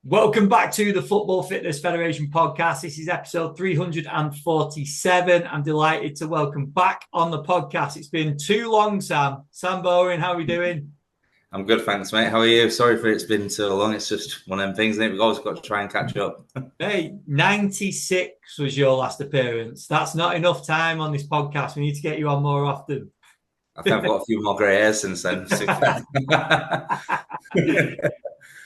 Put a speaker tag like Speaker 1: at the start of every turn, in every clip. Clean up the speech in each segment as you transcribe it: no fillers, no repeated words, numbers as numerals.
Speaker 1: Welcome back to the Football Fitness Federation podcast. This is episode 347. I'm delighted to welcome back on the podcast. It's been too long, Sam. Sam Bowring, how are we doing?
Speaker 2: I'm good, thanks, mate. How are you? Sorry for it's been so long. It's just one of them things, isn't it? We've always got to try and catch up.
Speaker 1: Hey, 96 was your last appearance. That's not enough time on this podcast. We need to get you on more often.
Speaker 2: I think I've got a few more grey hairs since then.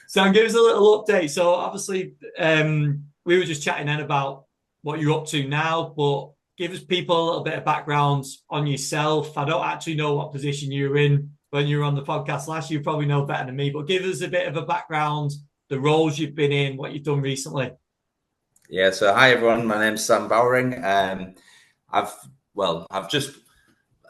Speaker 1: Sam, give us a little update. So obviously, we were just chatting then about what you're up to now, but give us people a little bit of background on yourself. I don't actually know what position you were in when you were on the podcast last. You probably know better than me, but give us a bit of a background, the roles you've been in, what you've done recently.
Speaker 2: Yeah. So hi everyone. My name's Sam Bowring. I've just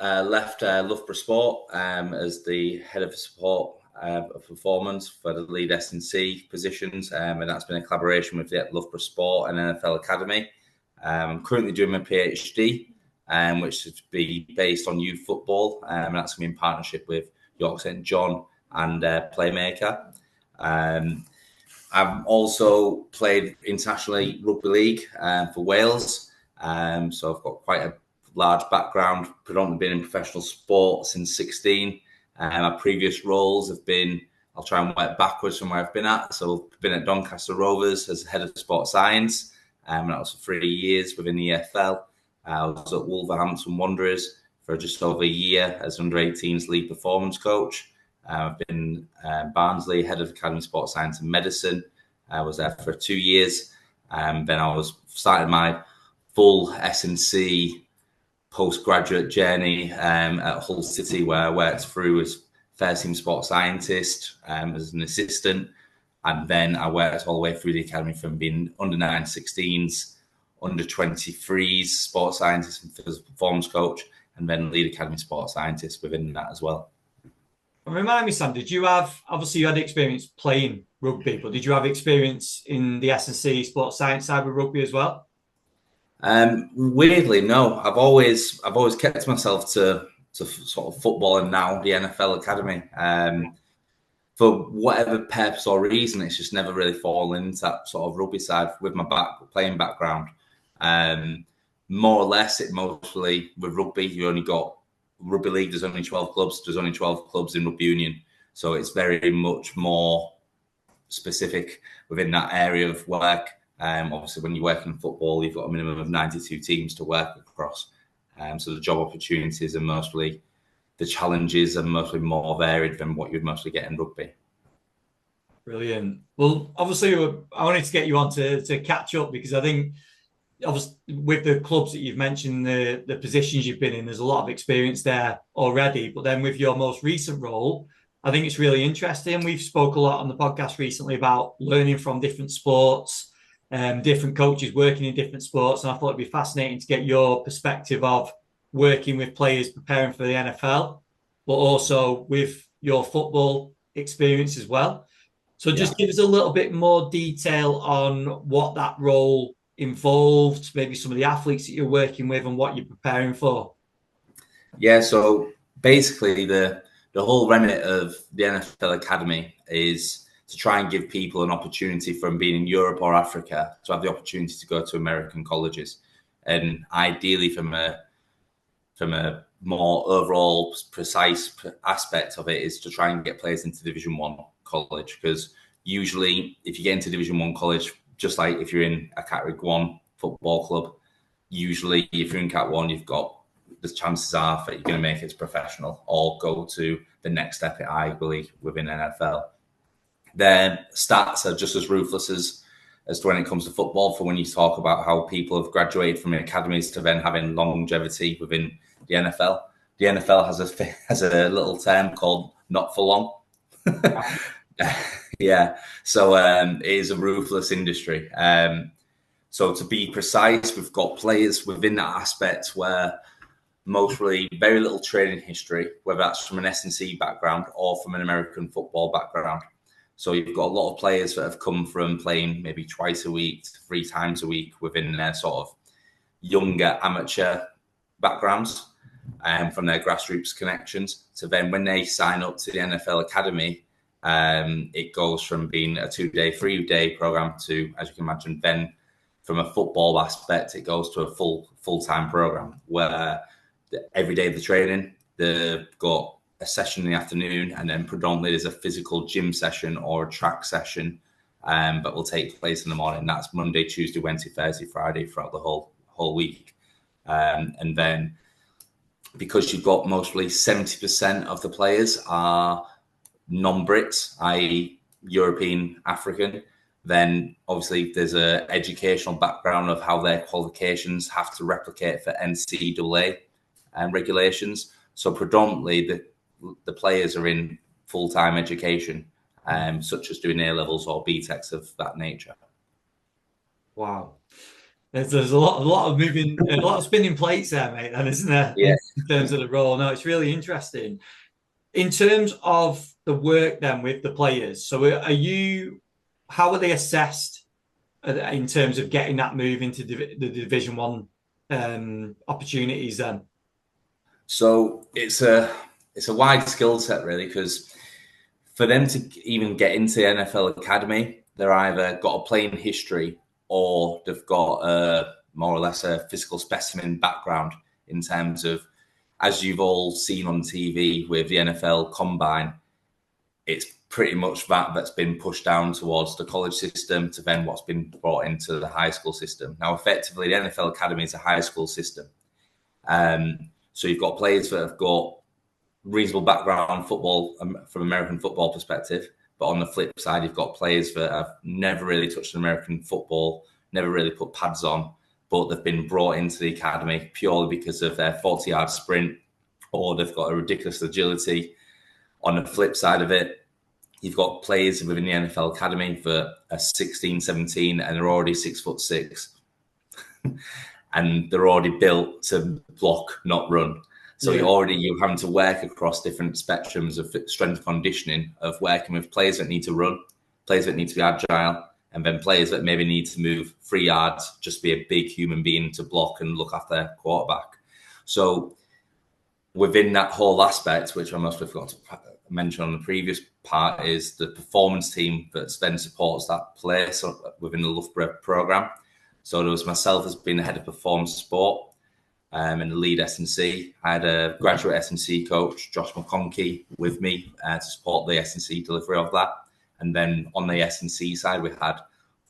Speaker 2: left Loughborough Sport as the head of support of performance for the lead S&C positions, and that's been a collaboration with the Loughborough Sport and NFL Academy. I'm currently doing my PhD, which is to be based on youth football, and that's going to be in partnership with York St John and Playmaker. I've also played internationally rugby league for Wales, so I've got quite a large background, predominantly been in professional sport since 16. My previous roles have been, I'll try and work backwards from where I've been at. So I've been at Doncaster Rovers as head of sports science, and that was for 3 years within the EFL. I was at Wolverhampton Wanderers for just over a year as under-18s lead performance coach. I've been Barnsley head of Academy Sports Science and Medicine. I was there for 2 years. Then I was started my full S&C postgraduate journey at Hull City, where I worked through as first team sports scientist, as an assistant, and then I worked all the way through the academy from being under 9, 16s, under 23s sports scientist and physical performance coach, and then lead academy sports scientist within that as well.
Speaker 1: And remind me, Sam, did you have, obviously you had experience playing rugby, but did you have experience in the S&C sports science side with rugby as well?
Speaker 2: Weirdly, no. I've always kept myself to sort of football and now the NFL Academy. For whatever purpose or reason, it's just never really fallen into that sort of rugby side with my playing background. More or less, it mostly with rugby, you only got rugby league. There's only 12 clubs. There's only 12 clubs in rugby union, so it's very much more specific within that area of work. Obviously, when you work in football, you've got a minimum of 92 teams to work across. So the job opportunities are mostly, the challenges are mostly more varied than what you'd mostly get in rugby.
Speaker 1: Brilliant. Well, obviously, I wanted to get you on to catch up because I think, obviously, with the clubs that you've mentioned, the positions you've been in, there's a lot of experience there already. But then with your most recent role, I think it's really interesting. We've spoke a lot on the podcast recently about learning from different sports, different coaches working in different sports. And I thought it'd be fascinating to get your perspective of working with players preparing for the NFL, but also with your football experience as well. So just give us a little bit more detail on what that role involved, maybe some of the athletes that you're working with and what you're preparing for.
Speaker 2: Yeah, so basically the whole remit of the NFL Academy is to try and give people an opportunity from being in Europe or Africa to have the opportunity to go to American colleges. And ideally from a more overall precise aspect of it is to try and get players into Division 1 college, because usually if you get into Division 1 college, just like if you're in a Category 1 football club, usually if you're in Cat 1, you've got, the chances are that you're going to make it as professional or go to the next step at Ivy League within NFL. Their stats are just as ruthless as to when it comes to football, for when you talk about how people have graduated from academies to then having longevity within the NFL. The NFL has a little term called "not for long." Yeah, so it is a ruthless industry. So to be precise, we've got players within that aspect where mostly very little training history, whether that's from an S&C background or from an American football background. So you've got a lot of players that have come from playing maybe twice a week, 3 times a week within their sort of younger amateur backgrounds and from their grassroots connections. So then when they sign up to the NFL Academy, It goes from being a 2-day, 3-day program to, as you can imagine, then from a football aspect, it goes to a full-time program where every day of the training, they've got a session in the afternoon, and then predominantly there's a physical gym session or a track session, but will take place in the morning. That's Monday, Tuesday, Wednesday, Thursday, Friday throughout the whole week. And then because you've got mostly 70% of the players are non-Brits, i.e. European, African, then obviously there's a educational background of how their qualifications have to replicate for NCAA regulations. So predominantly the players are in full-time education, such as doing A-levels or BTECs of that nature.
Speaker 1: Wow. There's a lot of spinning plates there, mate, then, isn't there?
Speaker 2: Yeah.
Speaker 1: In terms of the role. No, it's really interesting. In terms of the work then with the players, so how are they assessed in terms of getting that move into the Division One opportunities then?
Speaker 2: So it's a wide skill set, really, because for them to even get into the NFL Academy, they're either got a playing history or they've got more or less a physical specimen background in terms of, as you've all seen on TV with the NFL Combine, it's pretty much that's been pushed down towards the college system to then what's been brought into the high school system. Now, effectively, the NFL Academy is a high school system. So you've got players that have got reasonable background football from American football perspective, but on the flip side, you've got players that have never really touched American football, never really put pads on, but they've been brought into the academy purely because of their 40-yard sprint, or they've got a ridiculous agility. On the flip side of it, you've got players within the NFL Academy that are 16, 17, and they're already 6'6", and they're already built to block, not run. So you're having to work across different spectrums of strength conditioning, of working with players that need to run, players that need to be agile, and then players that maybe need to move 3 yards, just be a big human being to block and look after their quarterback. So within that whole aspect, which I must have forgot to mention on the previous part, is the performance team that then supports that place within the Loughborough program. So there was myself as being the head of performance sport, and the lead S&C. I had a graduate S&C coach, Josh McConkey, with me to support the S&C delivery of that. And then on the S&C side, we had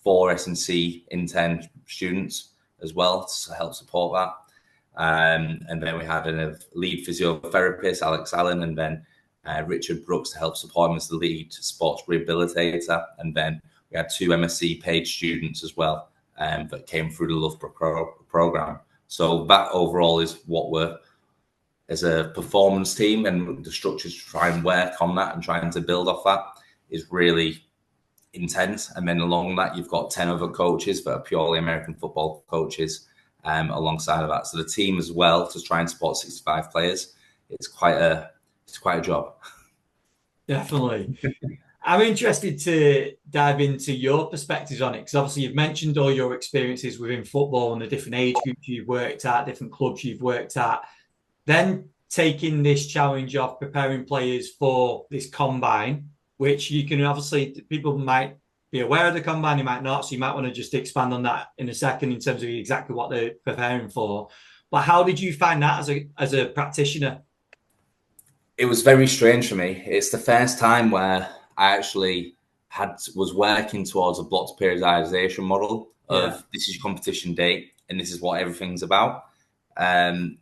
Speaker 2: 4 S&C intern students as well to help support that. And then we had a lead physiotherapist, Alex Allen, and then Richard Brooks to help support him as the lead sports rehabilitator. And then we had 2 MSc paid students as well that came through the Loughborough program. So that overall is what we're, as a performance team, and the structures to try and work on that and trying to build off that is really intense. And then along that, you've got 10 other coaches that are purely American football coaches alongside of that. So the team as well, to try and support 65 players, it's quite a job.
Speaker 1: Definitely. I'm interested to dive into your perspectives on it, because obviously you've mentioned all your experiences within football and the different age groups you've worked at, different clubs you've worked at. Then taking this challenge of preparing players for this combine, which you can obviously, people might be aware of the combine, you might not, so you might want to just expand on that in a second in terms of exactly what they're preparing for. But how did you find that as a practitioner?
Speaker 2: It was very strange for me. It's the first time where I actually was working towards a blocked periodization model of this is your competition date and this is what everything's about. And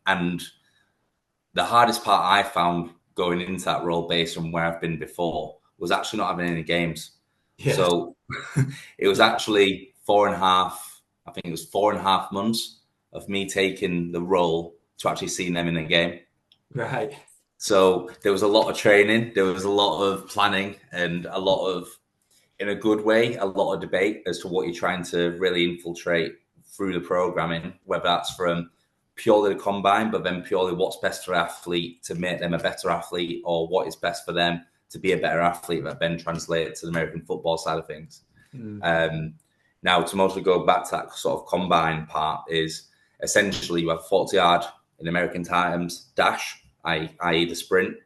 Speaker 2: the hardest part I found going into that role, based on where I've been before, was actually not having any games. Yeah. So it was actually 4.5 months of me taking the role to actually seeing them in a game.
Speaker 1: Right.
Speaker 2: So there was a lot of training, there was a lot of planning, and a lot of, in a good way, a lot of debate as to what you're trying to really infiltrate through the programming, whether that's from purely the combine, but then purely what's best for an athlete to make them a better athlete, or what is best for them to be a better athlete that then translated to the American football side of things. Now, to mostly go back to that sort of combine part, is essentially you have 40-yard in American times dash, i.e. the sprint,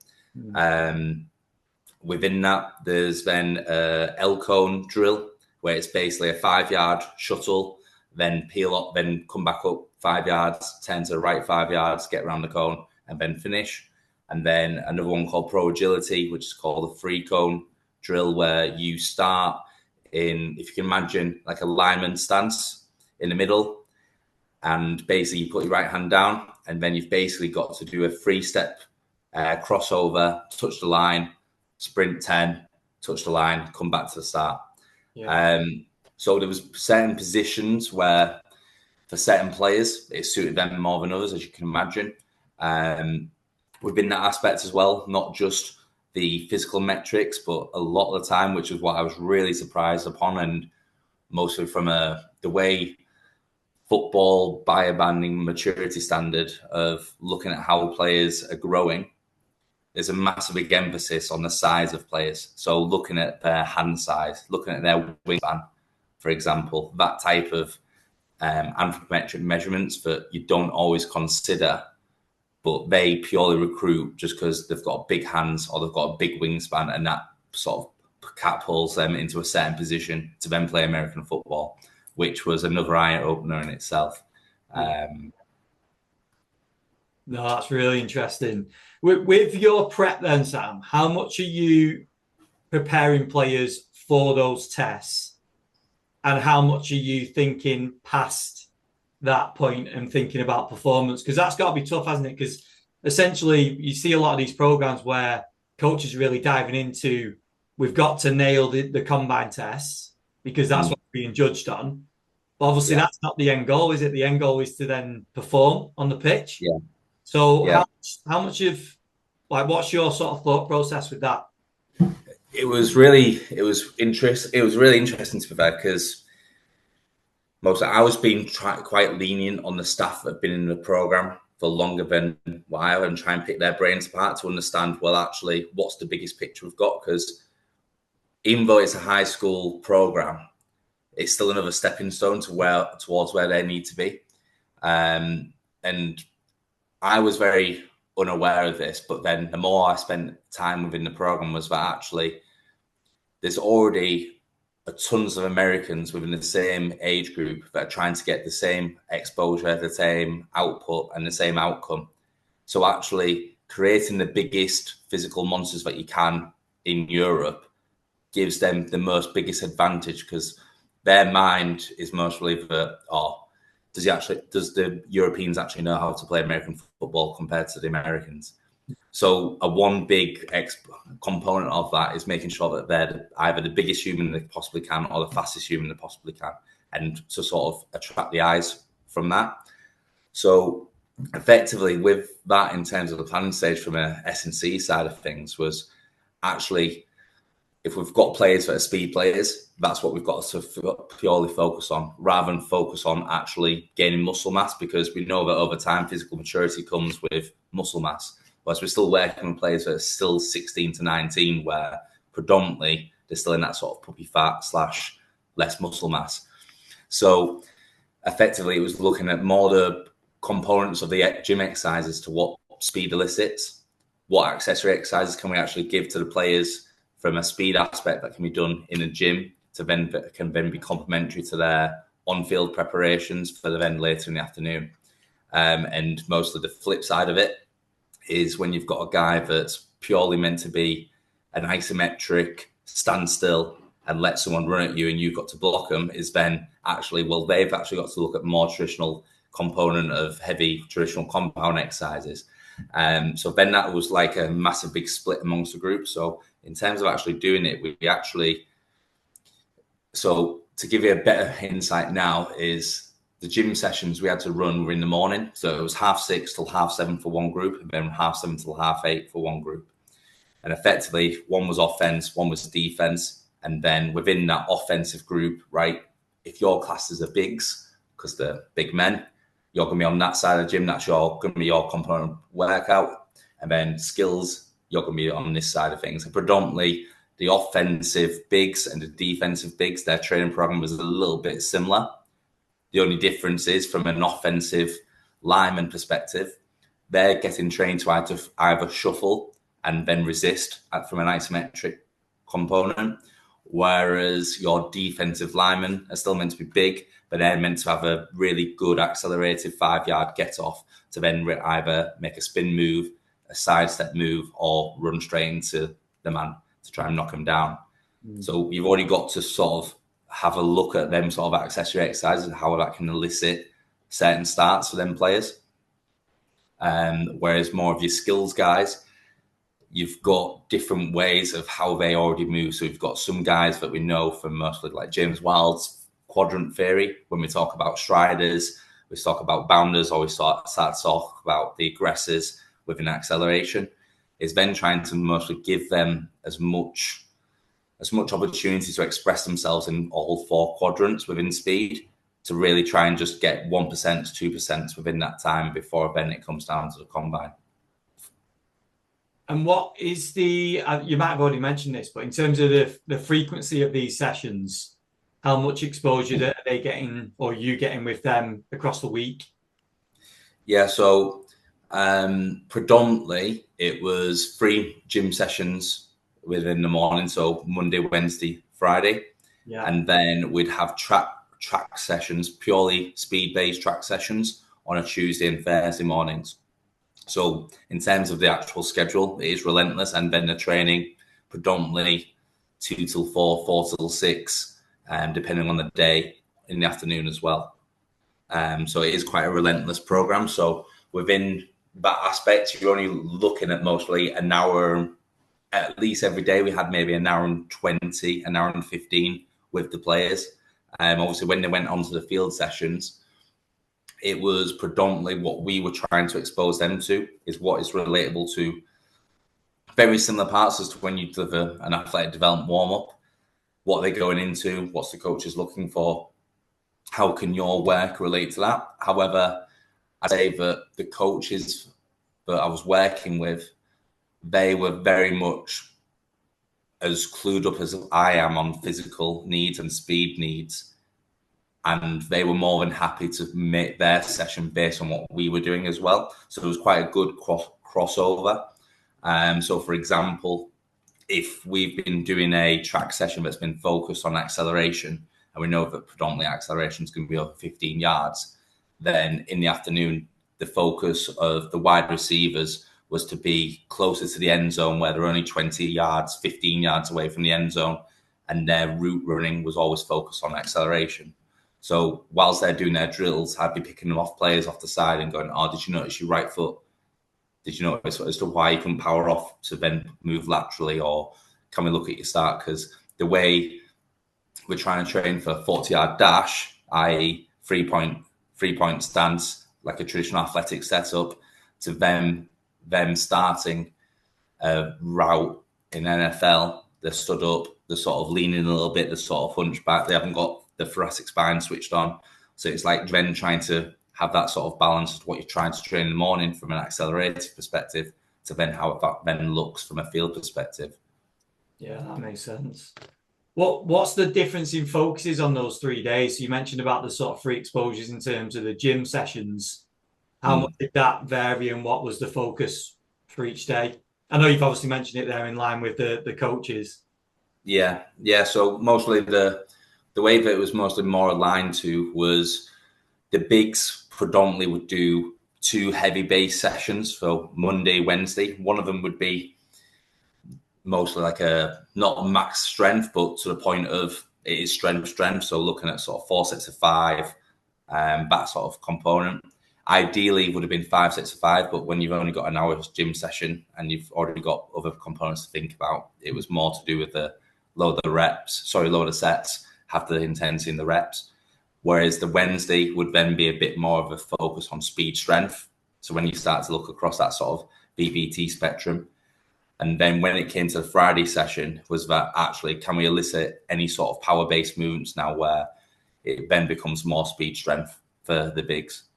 Speaker 2: within that, there's then a L-cone drill, where it's basically a 5-yard shuttle, then peel up, then come back up 5 yards, turn to the right 5 yards, get around the cone, and then finish. And then another one called Pro Agility, which is called a free cone drill, where you start in, if you can imagine, like a lineman stance in the middle. And basically you put your right hand down, and then you've basically got to do a 3-step crossover, touch the line, sprint 10, touch the line, come back to the start. Yeah. So there was certain positions where for certain players, it suited them more than others, as you can imagine. Within that aspect as well, not just the physical metrics, but a lot of the time, which is what I was really surprised upon, and mostly from the way football biobanding maturity standard of looking at how players are growing. There's a massive big emphasis on the size of players. So looking at their hand size, looking at their wingspan, for example, that type of anthropometric measurements that you don't always consider, but they purely recruit just because they've got big hands or they've got a big wingspan, and that sort of catapults them into a certain position to then play American football, which was another eye-opener in itself.
Speaker 1: No, that's really interesting. With your prep then, Sam, how much are you preparing players for those tests? And how much are you thinking past that point and thinking about performance? Because that's got to be tough, hasn't it? Because essentially you see a lot of these programs where coaches are really diving into, we've got to nail the combine tests because that's what we're being judged on. But obviously that's not the end goal, is it? The end goal is to then perform on the pitch.
Speaker 2: Yeah.
Speaker 1: So how much of, like, what's your sort of thought process with that?
Speaker 2: It was really interesting to be fair, because I was being quite lenient on the staff that have been in the program for longer than a while, and try and pick their brains apart to understand, well, actually, what's the biggest picture we've got? Because even though it's a high school program, it's still another stepping stone towards where they need to be. And I was very unaware of this, but then the more I spent time within the program was that actually there's already tons of Americans within the same age group that are trying to get the same exposure, the same output, and the same outcome. So actually creating the biggest physical monsters that you can in Europe gives them the biggest advantage, because their mind is mostly that, does the Europeans actually know how to play American football compared to the Americans? So one big component of that is making sure that they're either the biggest human they possibly can or the fastest human they possibly can, and to sort of attract the eyes from that. So effectively with that, in terms of the planning stage from a S&C side of things, was actually, if we've got players that are speed players, that's what we've got to purely focus on, rather than focus on actually gaining muscle mass, because we know that over time physical maturity comes with muscle mass. Whereas we're still working with players that are still 16 to 19, where predominantly they're still in that sort of puppy fat / less muscle mass. So effectively, it was looking at more the components of the gym exercises to what speed elicits, what accessory exercises can we actually give to the players from a speed aspect that can be done in a gym can then be complementary to their on-field preparations for the then later in the afternoon. And most of the flip side of it is when you've got a guy that's purely meant to be an isometric standstill and let someone run at you and you've got to block them, is then actually, well, they've actually got to look at more traditional component of heavy traditional compound exercises. So then that was like a massive big split amongst the group. So in terms of actually doing it, we actually, so to give you a better insight now, is the gym sessions we had to run were in the morning. So it was 6:30 till 7:30 for one group, and then 7:30 till 8:30 for one group. And effectively, one was offense, one was defense. And then within that offensive group, right, if your classes are bigs, because they're big men, you're going to be on that side of the gym. That's going to be your component workout. And then skills, you're going to be on this side of things. And predominantly, the offensive bigs and the defensive bigs, their training program was a little bit similar. The only difference is, from an offensive lineman perspective, they're getting trained to either shuffle and then resist from an isometric component. Whereas your defensive linemen are still meant to be big, but they're meant to have a really good accelerated 5-yard get off to then either make a spin move, a sidestep move, or run straight into the man to try and knock him down. So you've already got to sort of have a look at them sort of accessory exercises and how that can elicit certain starts for them players. Whereas more of your skills guys, you've got different ways of how they already move. So we've got some guys that we know from mostly like James Wild's quadrant theory. When we talk about striders, we talk about bounders, or we start to talk about the aggressors with an acceleration, is then trying to mostly give them as much opportunity to express themselves in all 4 quadrants within speed, to really try and just get 1% to 2% within that time before then it comes down to the combine.
Speaker 1: And what is the, you might have already mentioned this, but in terms of the frequency of these sessions, how much exposure are they getting, or you getting with them across the week?
Speaker 2: Yeah, so predominantly it was 3 gym sessions within the morning, so Monday, Wednesday, Friday. Yeah. And then we'd have track sessions, purely speed-based track sessions on a Tuesday and Thursday mornings. So in terms of the actual schedule, it is relentless. And then the training predominantly 2 till 4, 4 till 6, depending on the day, in the afternoon as well. So it is quite a relentless program. So within that aspect, you're only looking at mostly an hour, at least every day. We had maybe an hour and 20, an hour and 15 with the players. Obviously, when they went onto the field sessions, it was predominantly what we were trying to expose them to is what is relatable to very similar parts as to when you deliver an athletic development warm-up, what they're going into, what's the coaches looking for, how can your work relate to that. However, I'd say that the coaches that I was working with, they were very much as clued up as I am on physical needs and speed needs. And they were more than happy to make their session based on what we were doing as well. So it was quite a good crossover. So, for example, if we've been doing a track session that's been focused on acceleration, and we know that predominantly acceleration is going to be over 15 yards, then in the afternoon, the focus of the wide receivers was to be closer to the end zone, where they're only 20 yards, 15 yards away from the end zone, and their route running was always focused on acceleration. So whilst they're doing their drills, I'd be picking them off players off the side and going, oh, did you notice your right foot? Did you notice as to why you couldn't power off to then move laterally? Or can we look at your start? Because the way we're trying to train for a 40-yard dash, i.e. three-point stance, like a traditional athletic setup, to them starting a route in NFL, they're stood up, they're sort of leaning a little bit, they're sort of hunched back, they haven't got the thoracic spine switched on. So it's like then trying to have that sort of balance of what you're trying to train in the morning from an accelerated perspective to then how that then looks from a field perspective.
Speaker 1: Yeah, that makes sense. What's the difference in focuses on those 3 days? So you mentioned about the sort of free exposures in terms of the gym sessions. How much did that vary, and what was the focus for each day? I know you've obviously mentioned it there in line with the coaches.
Speaker 2: Yeah. So mostly the way that it was mostly more aligned to was the bigs predominantly would do 2 heavy base sessions for Monday, Wednesday. One of them would be mostly like a not max strength, but to the point of it is strength. So looking at sort of 4 sets of 5, that sort of component. Ideally, it would have been 5 sets of 5, but when you've only got an hour's gym session and you've already got other components to think about, it was more to do with the lower the sets, have the intensity in the reps. Whereas the Wednesday would then be a bit more of a focus on speed strength. So when you start to look across that sort of BBT spectrum, and then when it came to the Friday session, was that actually can we elicit any sort of power-based movements now where it then becomes more speed strength for the bigs.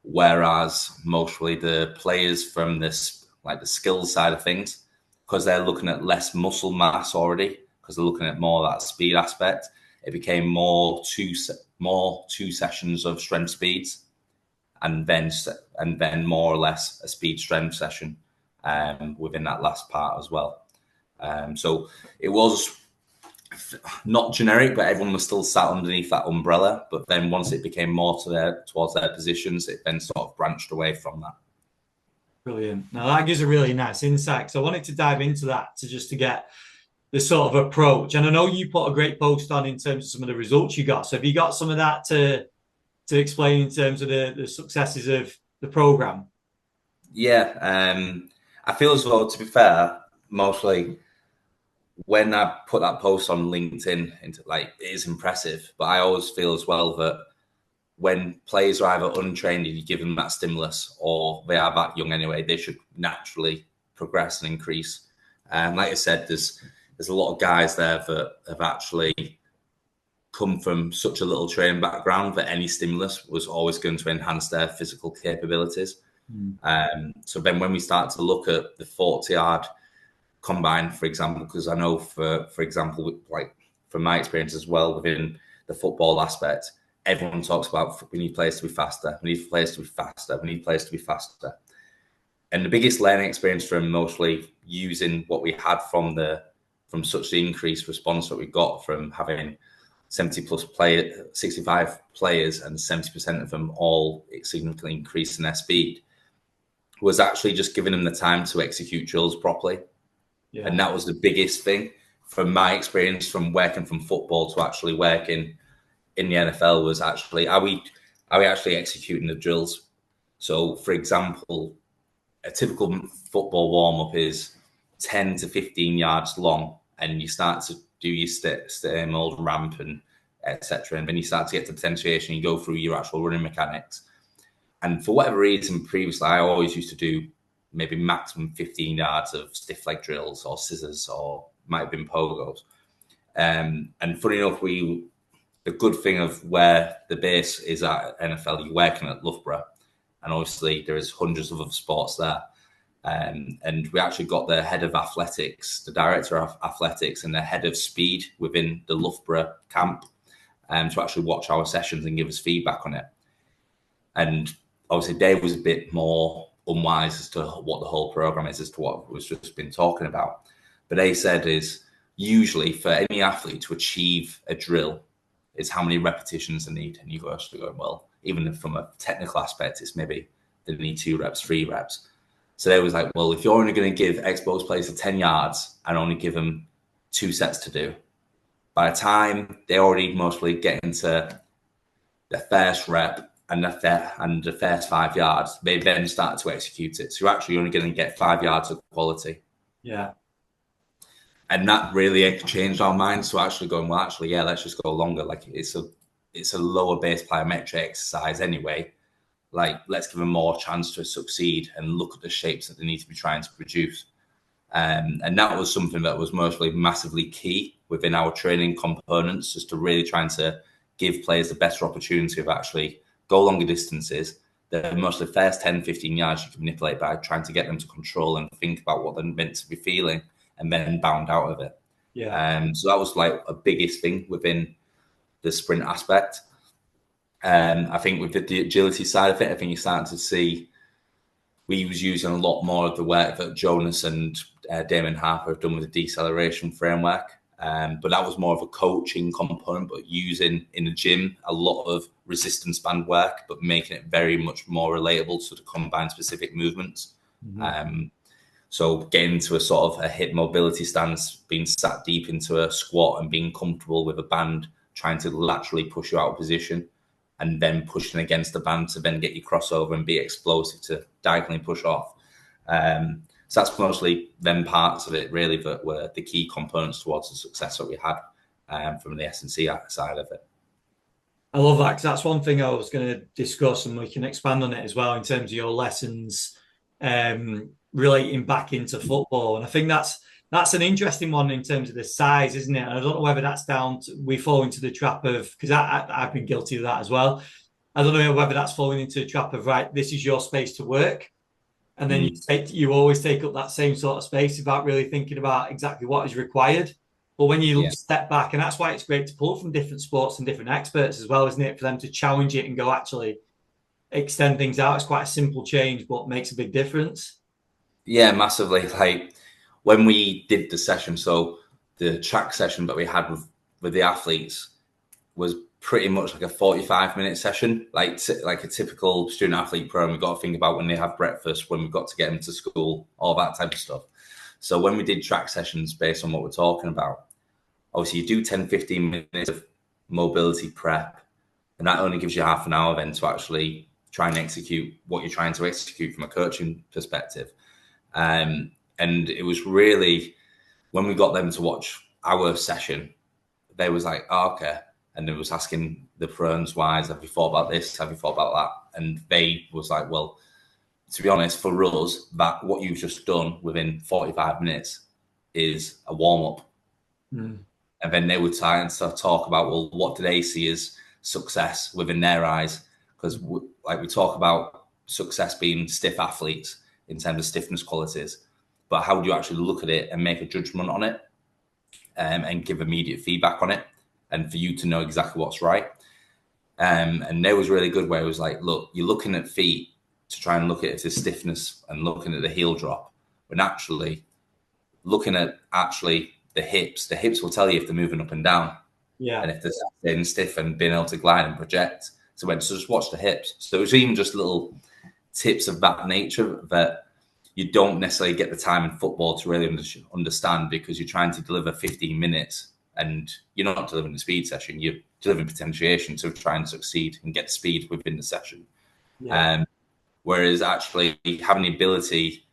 Speaker 2: Whereas mostly the players from this, like the skills side of things, because they're looking at less muscle mass already, because they're looking at more that speed aspect, it became more two sessions of strength speeds, and then more or less a speed strength session. within that last part as well. So it was not generic, but everyone was still sat underneath that umbrella. But then once it became more towards their positions, it then sort of branched away from that.
Speaker 1: Brilliant. Now that gives a really nice insight. So I wanted to dive into that to get the sort of approach. And I know you put a great post on in terms of some of the results you got. So have you got some of that to explain in terms of the successes of the program?
Speaker 2: Yeah, I feel as though, to be fair, mostly when I put that post on LinkedIn, it is impressive. But I always feel as well that when players are either untrained and you give them that stimulus, or they are that young anyway, they should naturally progress and increase. Like I said, there's a lot of guys there that have actually come from such a little training background that any stimulus was always going to enhance their physical capabilities. So then when we start to look at the 40-yard combine, for example, because I know for example, like from my experience as well within the football aspect, everyone talks about we need players to be faster, we need players to be faster, we need players to be faster. And the biggest learning experience from mostly using what we had from such the increased response that we got from having 65 players and 70% of them all significantly increasing their speed, was actually just giving them the time to execute drills properly. Yeah. And that was the biggest thing from my experience from working from football to actually working in the NFL, was actually, are we actually executing the drills? So, for example, a typical football warm-up is 10 to 15 yards long, and you start to do your same old ramp and etc. And then you start to get to potentiation, you go through your actual running mechanics. And for whatever reason, previously, I always used to do maybe maximum 15 yards of stiff leg drills or scissors, or might have been pogos. And funny enough, the good thing of where the base is at NFL, you're working at Loughborough, and obviously there is hundreds of other sports there. And we actually got the head of athletics, the director of athletics, and the head of speed within the Loughborough camp to actually watch our sessions and give us feedback on it. And obviously Dave was a bit more unwise as to what the whole program is, as to what was just been talking about. But they said is usually for any athlete to achieve a drill is how many repetitions they need. And you go actually going, well, even from a technical aspect, it's maybe they need 2 reps, 3 reps. So they was like, well, if you're only going to give exposed players to 10 yards and only give them 2 sets to do, by the time they already mostly get into the first rep and the first 5 yards, they then start to execute it. So you're actually only going to get 5 yards of quality.
Speaker 1: Yeah.
Speaker 2: And that really changed our minds to actually going, well, actually, yeah, let's just go longer. Like it's a lower base plyometric exercise anyway. Like, let's give them more chance to succeed and look at the shapes that they need to be trying to produce. And that was something that was mostly massively key within our training components, just to really trying to give players the better opportunity of actually go longer distances. The mostly first 10, 15 yards you can manipulate by trying to get them to control and think about what they're meant to be feeling and then bound out of it.
Speaker 1: Yeah.
Speaker 2: So that was like a biggest thing within the sprint aspect. I think with the agility side of it, I think you're starting to see we was using a lot more of the work that Jonas and Damon Harper have done with the deceleration framework. But that was more of a coaching component, but using in the gym a lot of resistance band work, but making it very much more relatable to the combined specific movements. Mm-hmm. So getting into a sort of a hip mobility stance, being sat deep into a squat and being comfortable with a band, trying to laterally push you out of position, and then pushing against the band to then get your crossover and be explosive to diagonally push off. So that's mostly them parts of it really that were the key components towards the success that we had from the S&C side of it.
Speaker 1: I love that, because that's one thing I was going to discuss, and we can expand on it as well in terms of your lessons relating back into football. And I think that's an interesting one in terms of the size, isn't it? And I don't know whether that's down to we fall into the trap of, because I've been guilty of that as well. I don't know whether that's falling into the trap of, right, this is your space to work. And then you always take up that same sort of space without really thinking about exactly what is required. But when you step back, and that's why it's great to pull from different sports and different experts as well, isn't it? For them to challenge it and go, actually, extend things out. It's quite a simple change, but makes a big difference.
Speaker 2: Yeah, massively. Like when we did the session, so the track session that we had with the athletes was pretty much like a 45-minute session, like a typical student athlete program. We've got to think about when they have breakfast, when we've got to get them to school, all that type of stuff. So when we did track sessions based on what we're talking about, obviously you do 10, 15 minutes of mobility prep, and that only gives you half an hour then to actually try and execute what you're trying to execute from a coaching perspective. And it was really, when we got them to watch our session, they was like, oh, okay. And they was asking the friends wise, have you thought about this? Have you thought about that? And they was like, well, to be honest, for us, that what you've just done within 45 minutes is a warm up.
Speaker 1: Mm.
Speaker 2: And then they would try and talk about, well, what do they see as success within their eyes? Because we talk about success being stiff athletes in terms of stiffness qualities, but how do you actually look at it and make a judgment on it, and give immediate feedback on it, and for you to know exactly what's right? And there was really good where it was like, look, you're looking at feet to try and look at the stiffness and looking at the heel drop, when actually looking at the hips will tell you if they're moving up and down.
Speaker 1: Yeah.
Speaker 2: And if they're staying stiff and being able to glide and project. So just watch the hips. So it was even just little tips of that nature that you don't necessarily get the time in football to really understand, because you're trying to deliver 15 minutes and you're not delivering the speed session. You're delivering potentiation to try and succeed and get speed within the session.
Speaker 1: Yeah.
Speaker 2: Whereas actually having the ability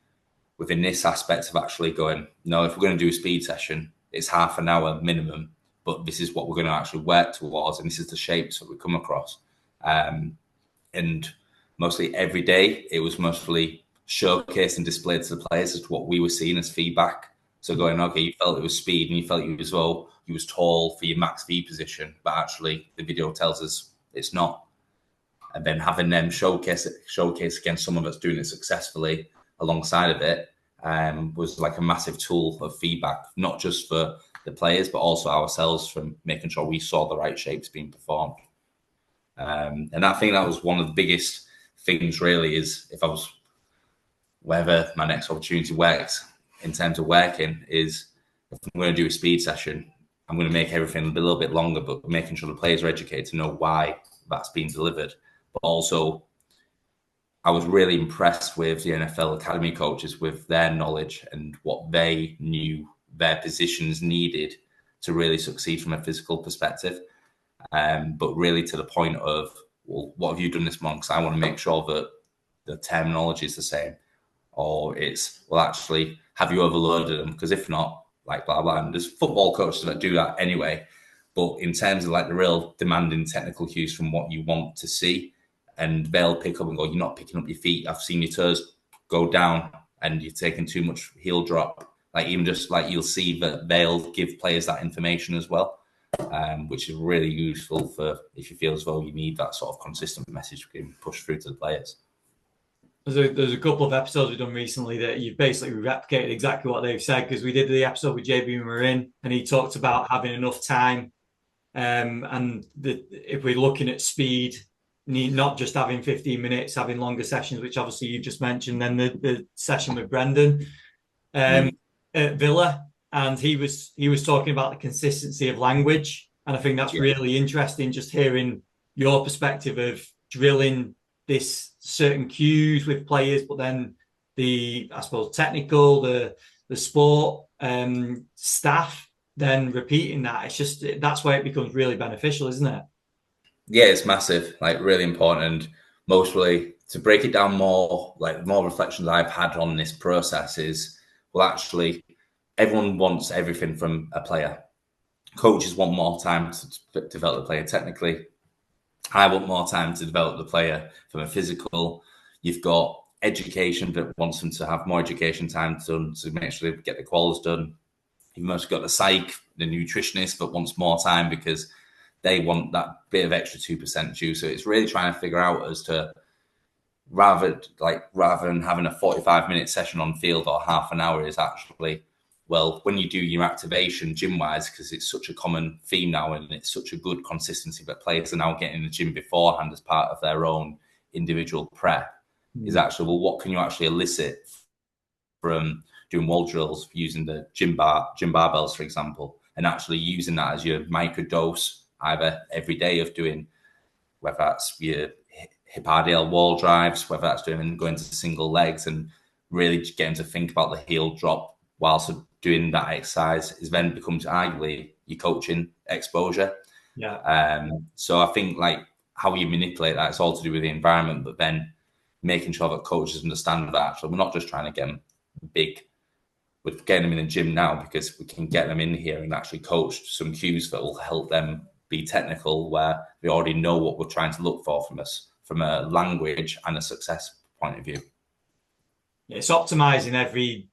Speaker 2: within this aspect of actually going, no, if we're going to do a speed session, it's half an hour minimum, but this is what we're going to actually work towards, and this is the shapes that we come across. And mostly every day, it was mostly showcased and displayed to the players as to what we were seeing as feedback. So going, okay, you felt it was speed, and you felt you was tall for your max V position, but actually the video tells us it's not. And then having them showcase against someone that's doing it successfully alongside of it, was like a massive tool of feedback, not just for the players, but also ourselves, from making sure we saw the right shapes being performed. And I think that was one of the biggest things, really, is if I was, wherever my next opportunity works in terms of working, is if I'm going to do a speed session, I'm going to make everything a little bit longer, but making sure the players are educated to know why that's being delivered. But also, I was really impressed with the NFL academy coaches, with their knowledge and what they knew their positions needed to really succeed from a physical perspective. But really to the point of, well, what have you done this month? Because I want to make sure that the terminology is the same. Or it's, well, actually, have you overloaded them? Because if not, like blah, blah. And there's football coaches that do that anyway. But in terms of like the real demanding technical cues from what you want to see, and they'll pick up and go, you're not picking up your feet. I've seen your toes go down and you're taking too much heel drop. Like even just like you'll see that they'll give players that information as well, which is really useful for if you feel as though you need that sort of consistent message being pushed through to the players.
Speaker 1: There's a couple of episodes we've done recently that you've basically replicated exactly what they've said, because we did the episode with JB Marin and he talked about having enough time, and if we're looking at speed, not just having 15 minutes, having longer sessions, which obviously you just mentioned. Then the session with Brendan at Villa, and he was talking about the consistency of language, and I think that's really interesting, just hearing your perspective of drilling this certain cues with players, but then the, I suppose, technical, the sport staff then repeating that. It's just, that's where it becomes really beneficial, isn't it?
Speaker 2: Yeah, it's massive, like really important. And mostly to break it down more, like more reflections I've had on this process is, well, actually, everyone wants everything from a player. Coaches want more time to develop the player technically. I want more time to develop the player from a physical. You've got education that wants them to have more education time done to make sure they get the quals done. You've also got the psych, the nutritionist, but wants more time because they want that bit of extra 2% juice. So it's really trying to figure out as to, rather than having a 45-minute session on field or half an hour, is actually, well, when you do your activation gym-wise, because it's such a common theme now and it's such a good consistency that players are now getting in the gym beforehand as part of their own individual prep, is actually, well, what can you actually elicit from doing wall drills using the gym barbells, for example, and actually using that as your micro dose either every day of doing, whether that's your hip RDL wall drives, whether that's going to single legs, and really getting to think about the heel drop whilst doing that exercise is then becomes arguably your coaching exposure.
Speaker 1: Yeah.
Speaker 2: So I think like how you manipulate that, it's all to do with the environment, but then making sure that coaches understand that actually we're not just trying to get them big, we're getting them in the gym now because we can get them in here and actually coach some cues that will help them be technical, where we already know what we're trying to look for from us from a language and a success point of view.
Speaker 1: It's optimizing every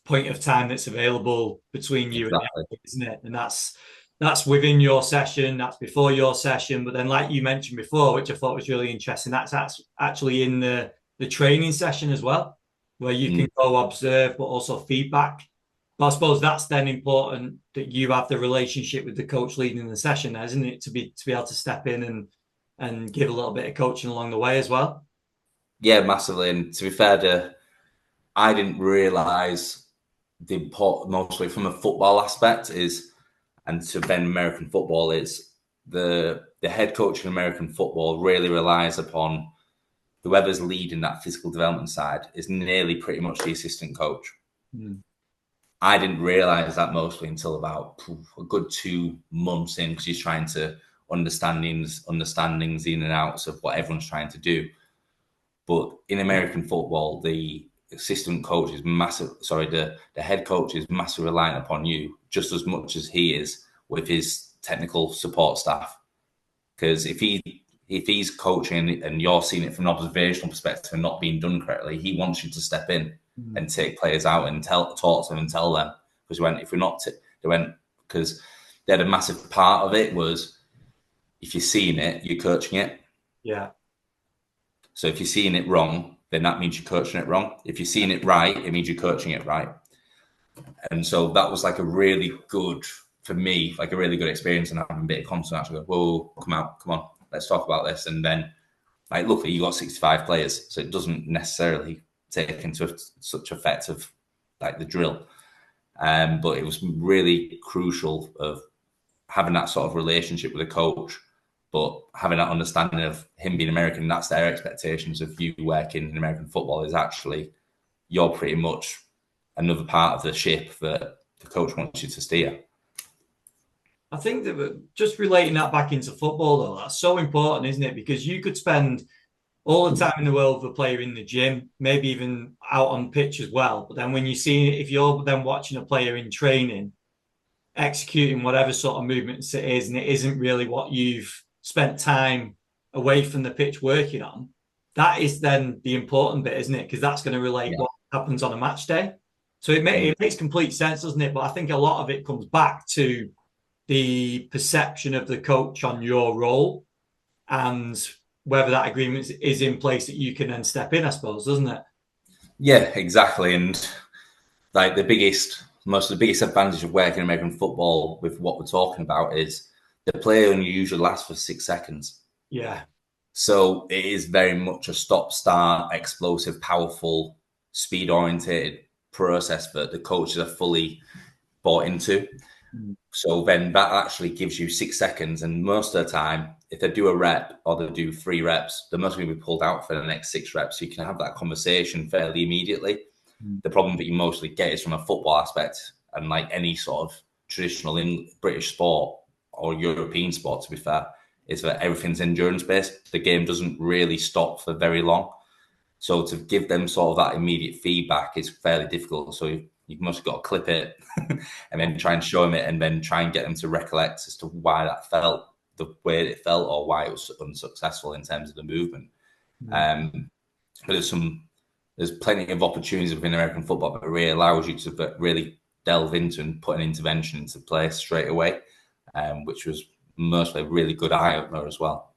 Speaker 1: point of time that's available between you and the, isn't it? And that's within your session, that's before your session. But then, like you mentioned before, which I thought was really interesting, that's actually in the training session as well, where you can go observe, but also feedback. But I suppose that's then important that you have the relationship with the coach leading the session, isn't it? To be able to step in and give a little bit of coaching along the way as well.
Speaker 2: Yeah, massively. And to be fair, I didn't realise the important, mostly from a football aspect, is, and to then American football, is the head coach in American football really relies upon whoever's leading that physical development side is nearly pretty much the assistant coach. I didn't realise that mostly until about a good 2 months in, because he's trying to understandings in and outs of what everyone's trying to do. But in American football, the assistant coach is massive. Sorry, the head coach is massive reliant upon you just as much as he is with his technical support staff. Because if he's coaching and you're seeing it from an observational perspective and not being done correctly, he wants you to step in and take players out and talk to them and tell them. Because they had a massive part of it was, if you're seeing it, you're coaching it.
Speaker 1: Yeah.
Speaker 2: So if you're seeing it wrong, then that means you're coaching it wrong. If you're seeing it right, it means you're coaching it right. And so that was like a really good, for me, like a really good experience, and having a bit of confidence. Actually, go, whoa, come on, let's talk about this. And then, like, luckily you got 65 players, so it doesn't necessarily take into such effect of like the drill. But it was really crucial of having that sort of relationship with a coach, but having that understanding of him being American, that's their expectations of you working in American football, is actually you're pretty much another part of the ship that the coach wants you to steer.
Speaker 1: I think that just relating that back into football, though, that's so important, isn't it? Because you could spend all the time in the world with a player in the gym, maybe even out on pitch as well. But then when you see, if you're then watching a player in training, executing whatever sort of movements it is, and it isn't really what you've spent time away from the pitch working on, that is then the important bit, isn't it? Because that's going to relate what happens on a match day. So it makes complete sense, doesn't it? But I think a lot of it comes back to the perception of the coach on your role and whether that agreement is in place that you can then step in, I suppose, doesn't it?
Speaker 2: Yeah, exactly. And like the biggest advantage of working American football with what we're talking about is the play only usually lasts for 6 seconds.
Speaker 1: Yeah.
Speaker 2: So it is very much a stop-start, explosive, powerful, speed-oriented process that the coaches are fully bought into. So then that actually gives you 6 seconds. And most of the time, if they do a rep or they do 3 reps, they're mostly going to be pulled out for the next 6 reps. So you can have that conversation fairly immediately. The problem that you mostly get is from a football aspect, and like any sort of traditional in British sport or European sport, to be fair, is that everything's endurance based. The game doesn't really stop for very long. So to give them sort of that immediate feedback is fairly difficult. So you must have got to clip it and then try and show them it, and then try and get them to recollect as to why that felt the way it felt, or why it was unsuccessful in terms of the movement. But there's plenty of opportunities within American football that really allows you to really delve into and put an intervention into place straight away, which was mostly a really good eye-opener as well.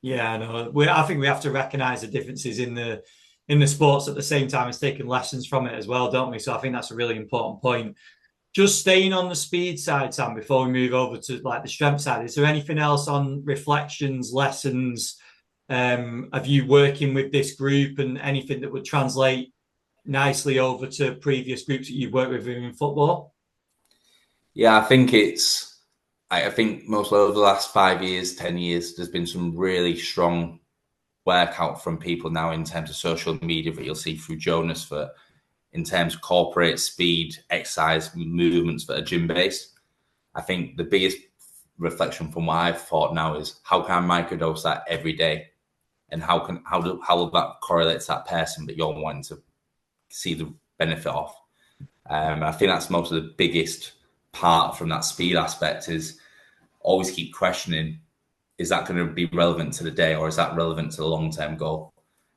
Speaker 1: Yeah, no, I think we have to recognise the differences in the sports at the same time as taking lessons from it as well, don't we? So I think that's a really important point. Just staying on the speed side, Sam, before we move over to like the strength side, is there anything else on reflections, lessons, of you working with this group, and anything that would translate nicely over to previous groups that you've worked with in football?
Speaker 2: Yeah, I think mostly over the last 5 years, 10 years, there's been some really strong workout from people now in terms of social media that you'll see through Jonas for in terms of corporate speed, exercise, movements that are gym based. I think the biggest reflection from what I've thought now is how can I microdose that every day, and how will that correlate to that person that you're wanting to see the benefit of. I think that's most of the biggest part from that speed aspect is always keep questioning, is that going to be relevant to the day or is that relevant to the long-term goal?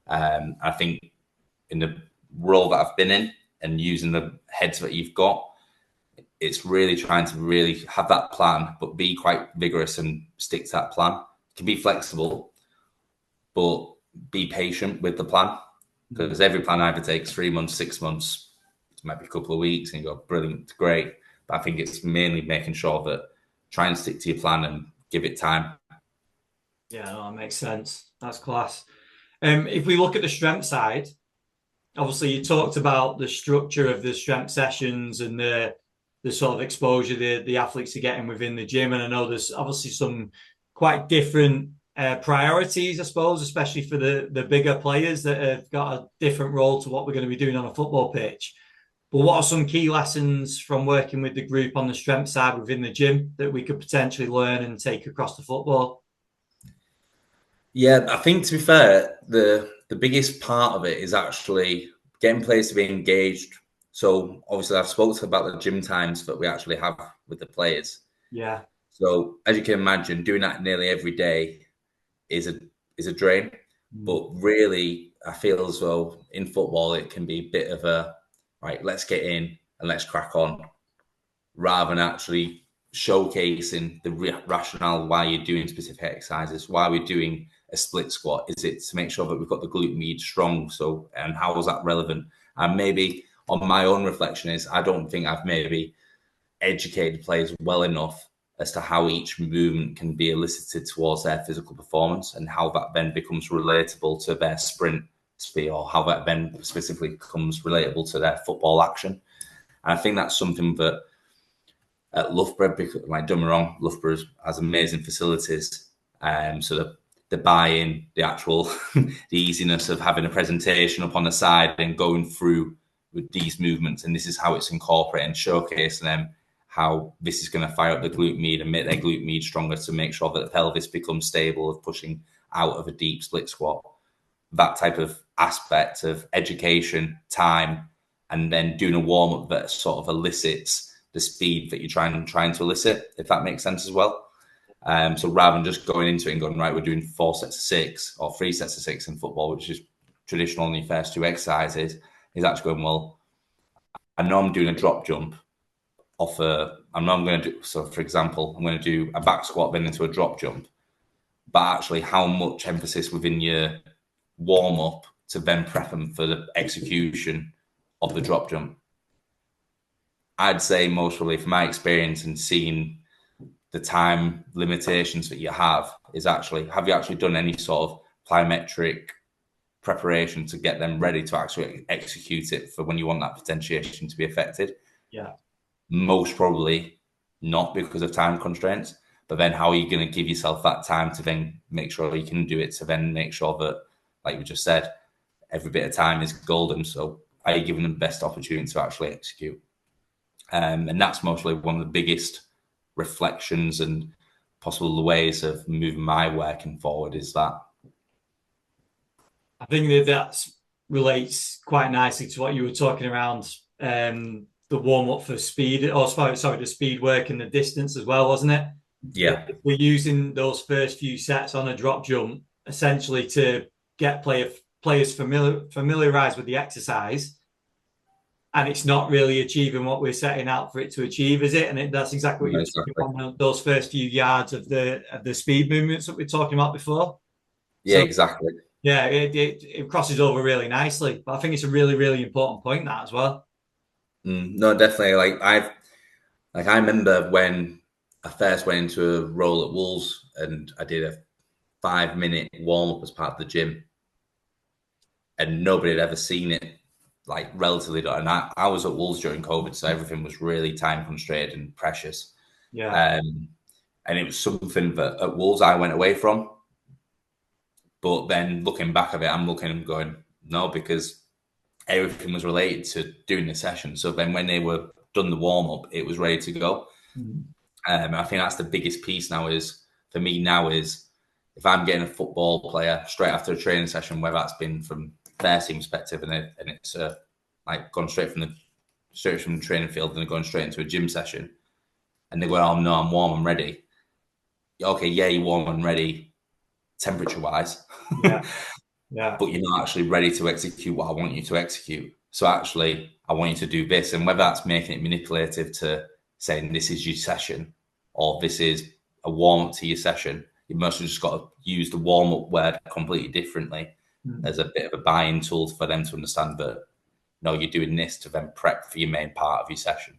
Speaker 2: I think in the role that I've been in and using the heads that you've got, it's really trying to really have that plan, but be quite vigorous and stick to that plan. It can be flexible, but be patient with the plan, because every plan either takes 3 months, 6 months, it might be a couple of weeks, and you go, brilliant, great. But I think it's mainly making sure that try and stick to your plan and give it time.
Speaker 1: Yeah, no, that makes sense. That's class. If we look at the strength side, obviously you talked about the structure of the strength sessions and the sort of exposure the athletes are getting within the gym. And I know there's obviously some quite different priorities, I suppose, especially for the bigger players that have got a different role to what we're going to be doing on a football pitch. But what are some key lessons from working with the group on the strength side within the gym that we could potentially learn and take across the football?
Speaker 2: Yeah, I think to be fair, the biggest part of it is actually getting players to be engaged. So obviously I've spoken about the gym times that we actually have with the players.
Speaker 1: Yeah.
Speaker 2: So as you can imagine, doing that nearly every day is a drain.
Speaker 1: Mm.
Speaker 2: But really, I feel as though in football it can be a bit of a right, let's get in and let's crack on, rather than actually showcasing the rationale why you're doing specific exercises, why we're doing a split squat. Is it to make sure that we've got the glute med strong? So, and how is that relevant? And maybe on my own reflection is I don't think I've maybe educated players well enough as to how each movement can be elicited towards their physical performance and how that then becomes relatable to their sprint speed, or how that then specifically becomes relatable to their football action. And I think that's something that at Loughborough, because, like, don't me wrong, Loughborough has amazing facilities. So the buy-in, the actual the easiness of having a presentation up on the side and going through with these movements, and this is how it's incorporated and showcasing them, how this is going to fire up the glute med and make their glute med stronger to make sure that the pelvis becomes stable of pushing out of a deep split squat. That type of aspect of education, time, and then doing a warm-up that sort of elicits the speed that you're trying to elicit, if that makes sense as well. So rather than just going into it and going, right, we're doing 4 sets of 6 or 3 sets of 6 in football, which is traditional in the first 2 exercises, is actually going, well, I know I'm doing a drop jump off I know I'm going to do, so for example, I'm going to do a back squat then into a drop jump, but actually how much emphasis within your warm up to then prep them for the execution of the drop jump. I'd say most probably from my experience and seeing the time limitations that you have is actually, have you actually done any sort of plyometric preparation to get them ready to actually execute it for when you want that potentiation to be affected?
Speaker 1: Yeah.
Speaker 2: Most probably not, because of time constraints. But then how are you going to give yourself that time to then make sure you can do it, to then make sure that, like you just said, every bit of time is golden. So are you giving them the best opportunity to actually execute? And that's mostly one of the biggest reflections and possible the ways of moving my working forward is that.
Speaker 1: I think that relates quite nicely to what you were talking around, the warm up for speed, or sorry, the speed work and the distance as well, wasn't it?
Speaker 2: Yeah.
Speaker 1: If we're using those first few sets on a drop jump essentially to get players familiarized with the exercise, and it's not really achieving what we're setting out for it to achieve, is it? And that's exactly what you're
Speaker 2: Exactly.
Speaker 1: talking about, those first few yards of the speed movements that we're talking about before.
Speaker 2: Yeah,
Speaker 1: So
Speaker 2: exactly.
Speaker 1: yeah, it crosses over really nicely. But I think it's a really, really important point, that as well.
Speaker 2: No, definitely. I remember when I first went into a role at Wolves and I did a 5-minute warm up as part of the gym, and nobody had ever seen it like relatively done. And I was at Wolves during COVID, so everything was really time constrained and precious.
Speaker 1: Yeah.
Speaker 2: And it was something that at Wolves I went away from. But then looking back at it, I'm looking and going, no, because everything was related to doing the session. So then when they were done the warm up, it was ready to go. I think that's the biggest piece now is for me now is if I'm getting a football player straight after a training session, whether that's been from their team perspective and it's like gone straight from the training field and they're going straight into a gym session, and they go, "Oh no, I'm warm, I'm ready." Okay, yeah, you're warm and ready, temperature wise.
Speaker 1: Yeah. Yeah.
Speaker 2: But you're not actually ready to execute what I want you to execute. So actually, I want you to do this. And whether that's making it manipulative to saying this is your session or this is a warm up to your session, you must have just got to use the warm up word completely differently as a bit of a buy-in tool for them to understand that, no, you're doing this to then prep for your main part of your session.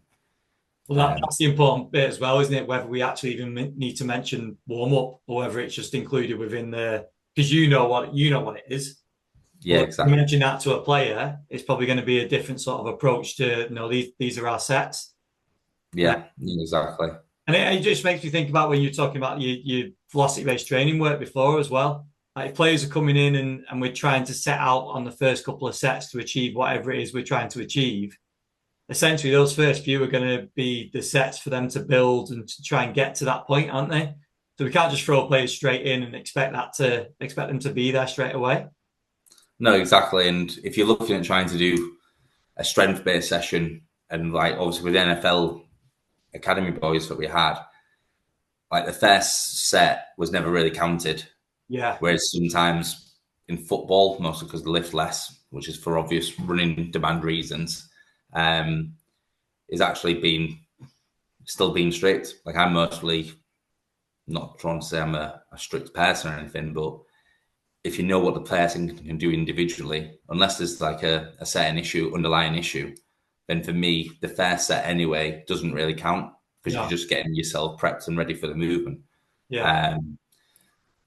Speaker 1: Well, that's the important bit as well, isn't it? Whether we actually even need to mention warm up or whether it's just included within because you know what it is.
Speaker 2: Yeah,
Speaker 1: Well,
Speaker 2: exactly.
Speaker 1: if you mention that to a player, it's probably going to be a different sort of approach to, these are our sets.
Speaker 2: Yeah, exactly.
Speaker 1: And it just makes me think about when you're talking about your velocity-based training work before as well. Like if players are coming in and we're trying to set out on the first couple of sets to achieve whatever it is we're trying to achieve, essentially those first few are going to be the sets for them to build and to try and get to that point, aren't they? So we can't just throw players straight in and expect them to be there straight away.
Speaker 2: No, exactly. And if you're looking at trying to do a strength-based session, and like obviously with NFL academy boys that we had, like the first set was never really counted.
Speaker 1: Yeah.
Speaker 2: Whereas sometimes in football, mostly because they lift less, which is for obvious running demand reasons, is actually still being strict. Like I'm mostly not trying to say I'm a strict person or anything, but if you know what the person can do individually, unless there's like a certain underlying issue, then for me, the first set anyway doesn't really count because you're just getting yourself prepped and ready for the movement.
Speaker 1: Yeah.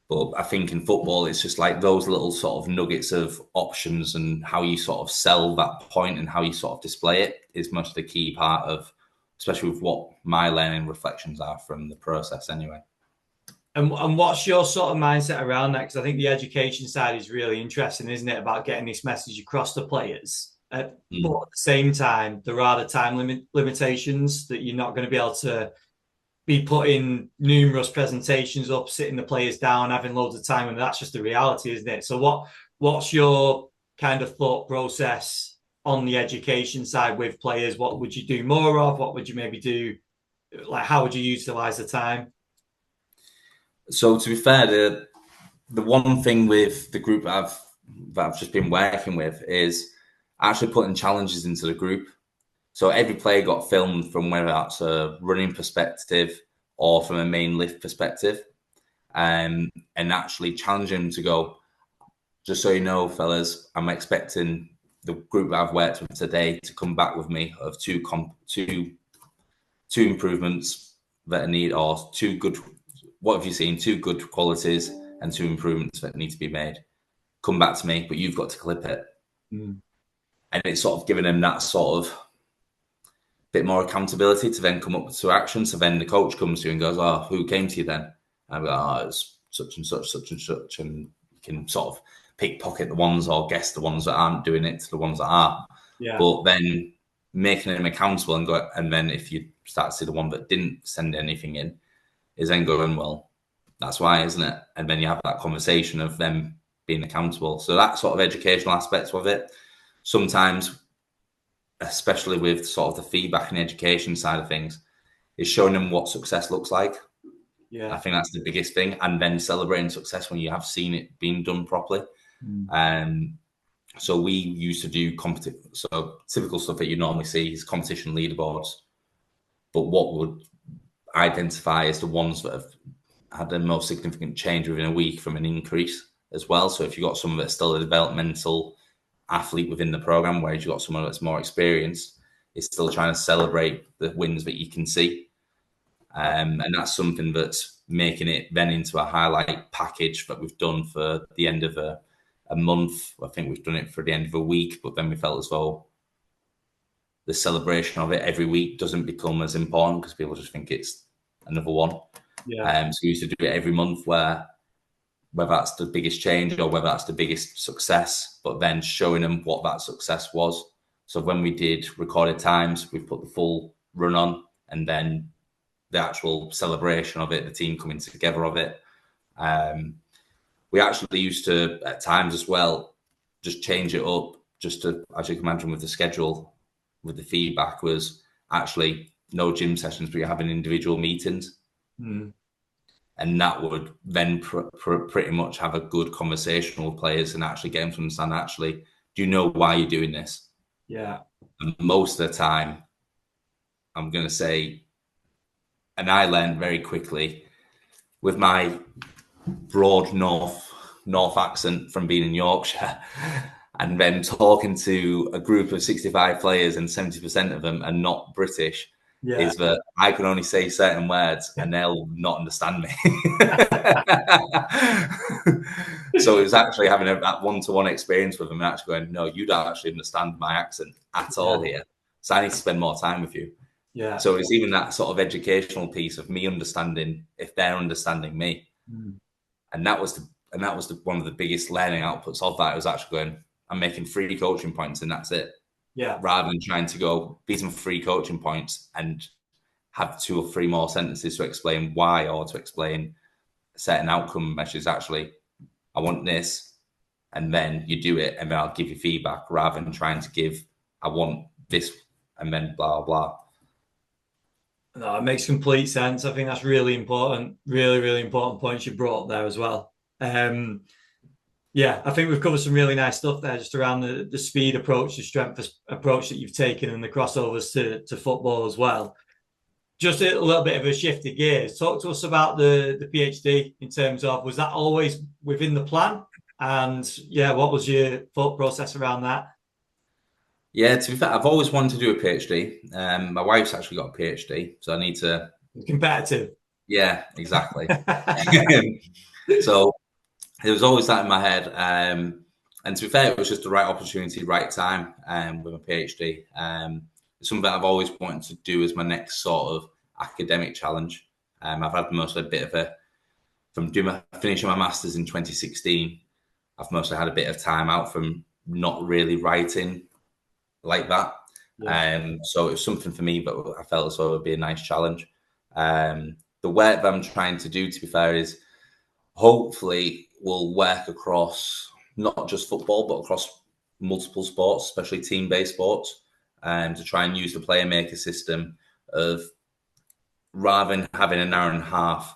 Speaker 2: But I think in football, it's just like those little sort of nuggets of options and how you sort of sell that point and how you sort of display it is much the key part of, especially with what my learning reflections are from the process anyway.
Speaker 1: And what's your sort of mindset around that? Because I think the education side is really interesting, isn't it? About getting this message across to players. But at the same time, there are the time limitations that you're not going to be able to be putting numerous presentations up, sitting the players down, having loads of time, and that's just the reality, isn't it? So what's your kind of thought process on the education side with players? What would you do more of? What would you maybe do? Like, how would you utilize the time?
Speaker 2: So to be fair, the one thing with the group that I've just been working with is actually putting challenges into the group. So every player got filmed from whether that's a running perspective or from a main lift perspective, and actually challenging them to go, just so you know, fellas, I'm expecting the group that I've worked with today to come back with me of two improvements that I need, or two good. What have you seen? Two good qualities and two improvements that need to be made. Come back to me, but you've got to clip it. And it's sort of giving them that sort of bit more accountability to then come up to action. So then the coach comes to you and goes, "Oh, who came to you then?" And I go, "Oh, it's such and such, such and such," and you can sort of pickpocket the ones or guess the ones that aren't doing it to the ones that are.
Speaker 1: Yeah.
Speaker 2: But then making them accountable and then if you start to see the one that didn't send anything in, is then going, well, that's why, isn't it? And then you have that conversation of them being accountable. So that sort of educational aspects of it, sometimes, especially with sort of the feedback and education side of things, is showing them what success looks like.
Speaker 1: Yeah.
Speaker 2: I think that's the biggest thing. And then celebrating success when you have seen it being done properly. So we used to do so typical stuff that you normally see is competition leaderboards. But what would identify as the ones that have had the most significant change within a week from an increase as well. So if you've got someone that's still a developmental athlete within the program, whereas you've got someone that's more experienced, is still trying to celebrate the wins that you can see. And that's something that's making it then into a highlight package that we've done for the end of a month. I think we've done it for the end of a week, but then we felt as though the celebration of it every week doesn't become as important because people just think it's another one.
Speaker 1: Yeah.
Speaker 2: So we used to do it every month, where whether that's the biggest change or whether that's the biggest success, but then showing them what that success was. So when we did recorded times, we put the full run on, and then the actual celebration of it, the team coming together of it. We actually used to, at times as well, just change it up, just to, as you can imagine, with the schedule, with the feedback, was actually no gym sessions, but you're having individual meetings.
Speaker 1: Mm.
Speaker 2: And that would then pretty much have a good conversation with players and actually get them to understand, actually, do you know why you're doing this?
Speaker 1: Yeah.
Speaker 2: And most of the time, I'm going to say, and I learned very quickly with my broad north accent from being in Yorkshire, and then talking to a group of 65 players and 70% of them are not British,
Speaker 1: Yeah.
Speaker 2: is that I can only say certain words and they'll not understand me. So it was actually having that one-to-one experience with them and actually going, no, you don't actually understand my accent at all here. So I need to spend more time with you.
Speaker 1: Yeah.
Speaker 2: So it's even that sort of educational piece of me understanding if they're understanding me.
Speaker 1: Mm.
Speaker 2: And that was one of the biggest learning outputs of that. It was actually going, I'm making 3 coaching points and that's it.
Speaker 1: Yeah.
Speaker 2: Rather than trying to go, these are 3 coaching points and have 2 or 3 more sentences to explain why or to explain certain outcome measures. Actually, I want this, and then you do it, and then I'll give you feedback, rather than trying to give, I want this, and then blah, blah.
Speaker 1: No, it makes complete sense. I think that's really important, really, really important points you brought up there as well. Yeah, I think we've covered some really nice stuff there, just around the speed approach, the strength approach that you've taken, and the crossovers to football as well. Just a little bit of a shift of gears. Talk to us about the PhD in terms of, was that always within the plan? And yeah, what was your thought process around that?
Speaker 2: Yeah, to be fair, I've always wanted to do a PhD. My wife's actually got a PhD, so I need to.
Speaker 1: Competitive.
Speaker 2: Yeah, exactly. So there was always that in my head. And to be fair, it was just the right opportunity, right time with my PhD. It's something that I've always wanted to do as my next sort of academic challenge. I've had mostly a bit of from finishing my master's in 2016, I've mostly had a bit of time out from not really writing like that.
Speaker 1: Yeah.
Speaker 2: So it was something for me, but I felt as though it would be a nice challenge. The work that I'm trying to do, to be fair, is hopefully will work across not just football, but across multiple sports, especially team-based sports, to try and use the player maker system of, rather than having an hour and a half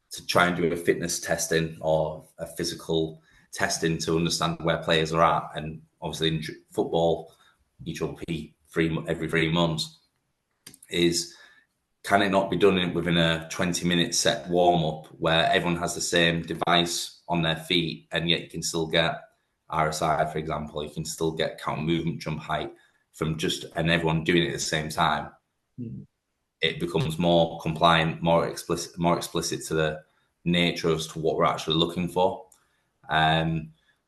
Speaker 2: to try and do a fitness testing or a physical testing to understand where players are at. And obviously in football, each will be every 3 months. Is, can it not be done within a 20-minute set warm-up where everyone has the same device on their feet, and yet you can still get RSI, for example, you can still get count movement, jump height from just, and everyone doing it at the same time.
Speaker 1: Mm.
Speaker 2: It becomes more compliant, more explicit to the nature as to what we're actually looking for.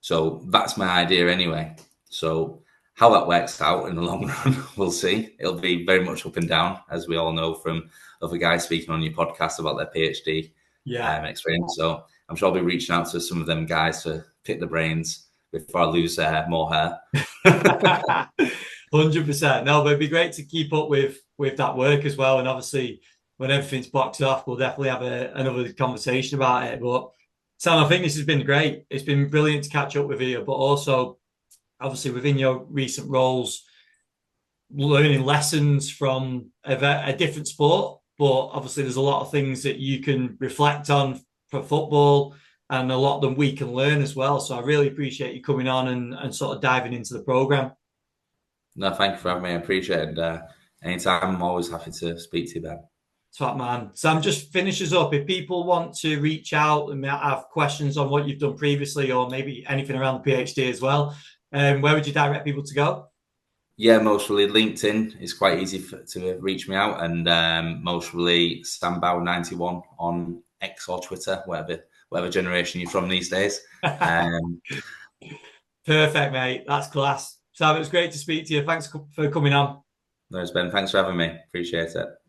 Speaker 2: So that's my idea anyway. So how that works out in the long run, we'll see. It'll be very much up and down, as we all know from other guys speaking on your podcast about their PhD experience. So I'm sure I'll be reaching out to some of them guys to pick the brains before I lose more hair.
Speaker 1: 100%. No, but it'd be great to keep up with that work as well. And obviously, when everything's boxed off, we'll definitely have another conversation about it. But Sam, I think this has been great. It's been brilliant to catch up with you, but also obviously within your recent roles, learning lessons from a different sport. But obviously, there's a lot of things that you can reflect on for football, and a lot of them we can learn as well. So I really appreciate you coming on and sort of diving into the program.
Speaker 2: No, thank you for having me. I appreciate it. Anytime, I'm always happy to speak to you, Ben.
Speaker 1: Top man. Sam, just finishes up. If people want to reach out and have questions on what you've done previously, or maybe anything around the PhD as well, where would you direct people to go?
Speaker 2: Yeah, mostly LinkedIn is quite easy to reach me out, and mostly Sambow91 on X or Twitter, whatever generation you're from these days.
Speaker 1: Perfect, mate. That's class. Sam, it was great to speak to you. Thanks for coming on.
Speaker 2: No, Ben, thanks for having me. Appreciate it.